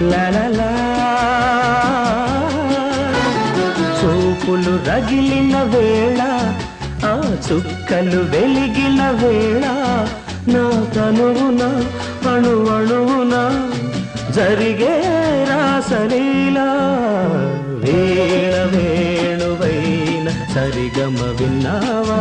లాలా చూపులు రగిలిన వేళ ఆ చుక్కలు వెలిగిన వేళ నా తనువున అణువణువున జరిగే రాసలీలా వీణ వేణువైన సరిగమ విన్నావా